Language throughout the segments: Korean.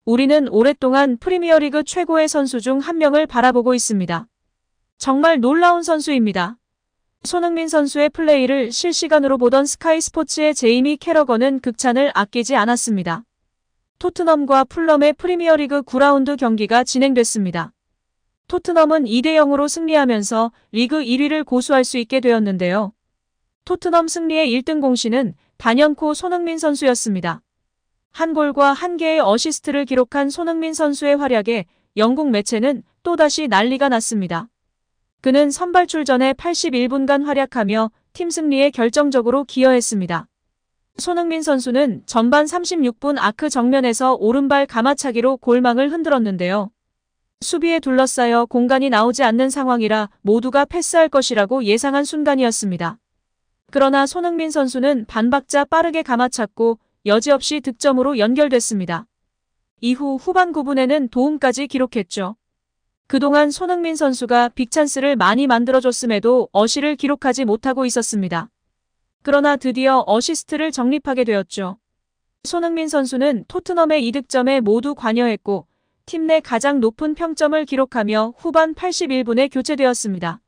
우리는 오랫동안 프리미어리그 최고의 선수 중 한 명을 바라보고 있습니다. 정말 놀라운 선수입니다. 손흥민 선수의 플레이를 실시간으로 보던 스카이 스포츠의 제이미 캐러건은 극찬을 아끼지 않았습니다. 토트넘과 풀럼의 프리미어리그 9라운드 경기가 진행됐습니다. 토트넘은 2대0으로 승리하면서 리그 1위를 고수할 수 있게 되었는데요. 토트넘 승리의 1등 공신은 단연코 손흥민 선수였습니다. 한 골과 한 개의 어시스트를 기록한 손흥민 선수의 활약에 영국 매체는 또다시 난리가 났습니다. 그는 선발 출전에 81분간 활약하며 팀 승리에 결정적으로 기여했습니다. 손흥민 선수는 전반 36분 아크 정면에서 오른발 가마차기로 골망을 흔들었는데요. 수비에 둘러싸여 공간이 나오지 않는 상황이라 모두가 패스할 것이라고 예상한 순간이었습니다. 그러나 손흥민 선수는 반박자 빠르게 가마찼고 여지없이 득점으로 연결됐습니다. 이후 후반 9분에는 도움까지 기록했죠. 그동안 손흥민 선수가 빅찬스를 많이 만들어줬음에도 어시를 기록하지 못하고 있었습니다. 그러나 드디어 어시스트를 정립하게 되었죠. 손흥민 선수는 토트넘의 2득점에 모두 관여했고 팀 내 가장 높은 평점을 기록하며 후반 81분에 교체되었습니다.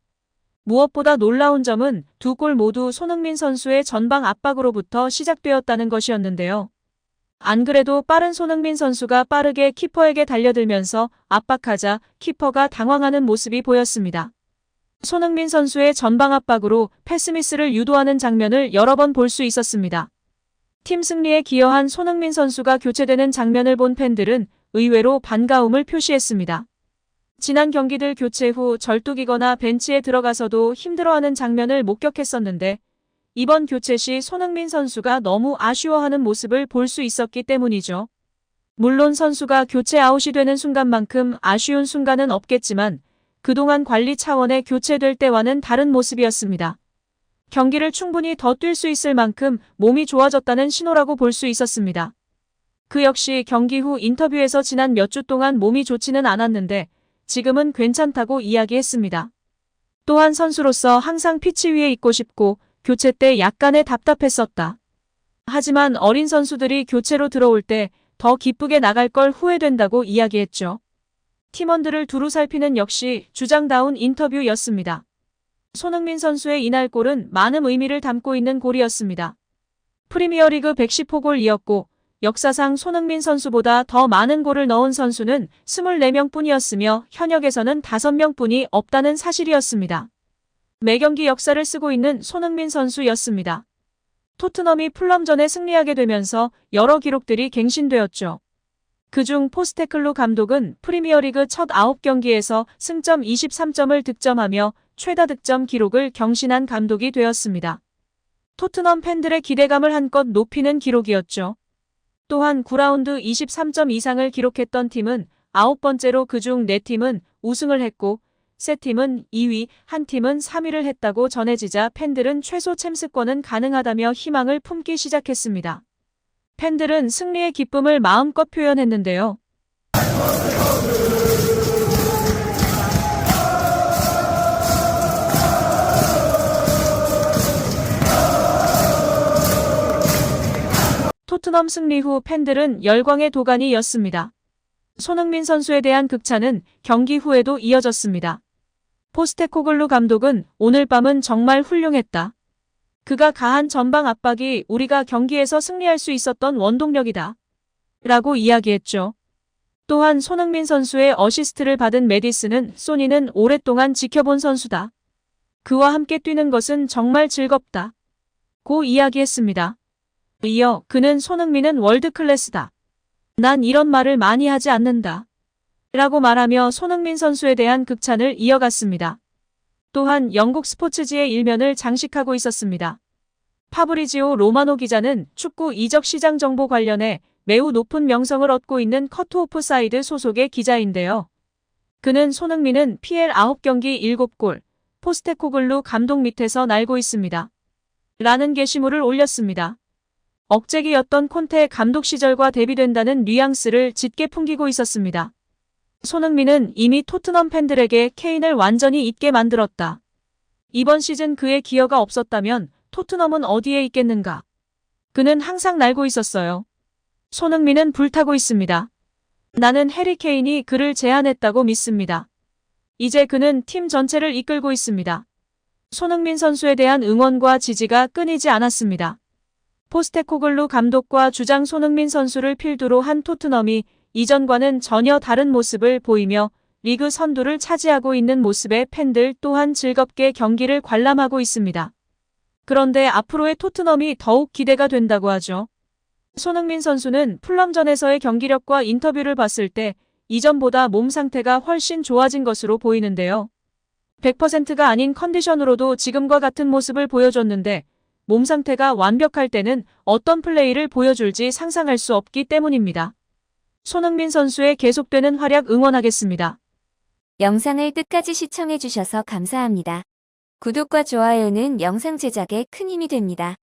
무엇보다 놀라운 점은 두 골 모두 손흥민 선수의 전방 압박으로부터 시작되었다는 것이었는데요. 안 그래도 빠른 손흥민 선수가 빠르게 키퍼에게 달려들면서 압박하자 키퍼가 당황하는 모습이 보였습니다. 손흥민 선수의 전방 압박으로 패스미스를 유도하는 장면을 여러 번 볼 수 있었습니다. 팀 승리에 기여한 손흥민 선수가 교체되는 장면을 본 팬들은 의외로 반가움을 표시했습니다. 지난 경기들 교체 후 절뚝이거나 벤치에 들어가서도 힘들어하는 장면을 목격했었는데 이번 교체 시 손흥민 선수가 너무 아쉬워하는 모습을 볼 수 있었기 때문이죠. 물론 선수가 교체 아웃이 되는 순간만큼 아쉬운 순간은 없겠지만 그동안 관리 차원의 교체될 때와는 다른 모습이었습니다. 경기를 충분히 더 뛸 수 있을 만큼 몸이 좋아졌다는 신호라고 볼 수 있었습니다. 그 역시 경기 후 인터뷰에서 지난 몇 주 동안 몸이 좋지는 않았는데 지금은 괜찮다고 이야기했습니다. 또한 선수로서 항상 피치 위에 있고 싶고 교체 때 약간의 답답했었다. 하지만 어린 선수들이 교체로 들어올 때 더 기쁘게 나갈 걸 후회된다고 이야기했죠. 팀원들을 두루 살피는 역시 주장다운 인터뷰였습니다. 손흥민 선수의 이날 골은 많은 의미를 담고 있는 골이었습니다. 프리미어리그 110호골이었고 역사상 손흥민 선수보다 더 많은 골을 넣은 선수는 24명뿐이었으며 현역에서는 5명뿐이 없다는 사실이었습니다. 매경기 역사를 쓰고 있는 손흥민 선수였습니다. 토트넘이 풀럼전에 승리하게 되면서 여러 기록들이 갱신되었죠. 그중 포스테클로 감독은 프리미어리그 첫 9경기에서 승점 23점을 득점하며 최다 득점 기록을 경신한 감독이 되었습니다. 토트넘 팬들의 기대감을 한껏 높이는 기록이었죠. 또한 9라운드 23점 이상을 기록했던 팀은 9번째로 그중 4팀은 우승을 했고 3팀은 2위, 한 팀은 3위를 했다고 전해지자 팬들은 최소 챔스권은 가능하다며 희망을 품기 시작했습니다. 팬들은 승리의 기쁨을 마음껏 표현했는데요. 토트넘 승리 후 팬들은 열광의 도가니였습니다. 손흥민 선수에 대한 극찬은 경기 후에도 이어졌습니다. 포스테코글루 감독은 오늘 밤은 정말 훌륭했다. 그가 가한 전방 압박이 우리가 경기에서 승리할 수 있었던 원동력이다. 라고 이야기했죠. 또한 손흥민 선수의 어시스트를 받은 메디슨은 소니는 오랫동안 지켜본 선수다. 그와 함께 뛰는 것은 정말 즐겁다. 고 이야기했습니다. 이어 그는 손흥민은 월드클래스다. 난 이런 말을 많이 하지 않는다. 라고 말하며 손흥민 선수에 대한 극찬을 이어갔습니다. 또한 영국 스포츠지의 일면을 장식하고 있었습니다. 파브리지오 로마노 기자는 축구 이적 시장 정보 관련해 매우 높은 명성을 얻고 있는 커트오프사이드 소속의 기자인데요. 그는 손흥민은 PL 9경기 7골, 포스테코글루 감독 밑에서 날고 있습니다. 라는 게시물을 올렸습니다. 억제기였던 콘테 감독 시절과 대비된다는 뉘앙스를 짙게 풍기고 있었습니다. 손흥민은 이미 토트넘 팬들에게 케인을 완전히 잊게 만들었다. 이번 시즌 그의 기여가 없었다면 토트넘은 어디에 있겠는가? 그는 항상 날고 있었어요. 손흥민은 불타고 있습니다. 나는 해리 케인이 그를 제안했다고 믿습니다. 이제 그는 팀 전체를 이끌고 있습니다. 손흥민 선수에 대한 응원과 지지가 끊이지 않았습니다. 포스테코글루 감독과 주장 손흥민 선수를 필두로 한 토트넘이 이전과는 전혀 다른 모습을 보이며 리그 선두를 차지하고 있는 모습에 팬들 또한 즐겁게 경기를 관람하고 있습니다. 그런데 앞으로의 토트넘이 더욱 기대가 된다고 하죠. 손흥민 선수는 풀럼전에서의 경기력과 인터뷰를 봤을 때 이전보다 몸 상태가 훨씬 좋아진 것으로 보이는데요. 100%가 아닌 컨디션으로도 지금과 같은 모습을 보여줬는데 몸 상태가 완벽할 때는 어떤 플레이를 보여줄지 상상할 수 없기 때문입니다. 손흥민 선수의 계속되는 활약 응원하겠습니다. 영상을 끝까지 시청해주셔서 감사합니다. 구독과 좋아요는 영상 제작에 큰 힘이 됩니다.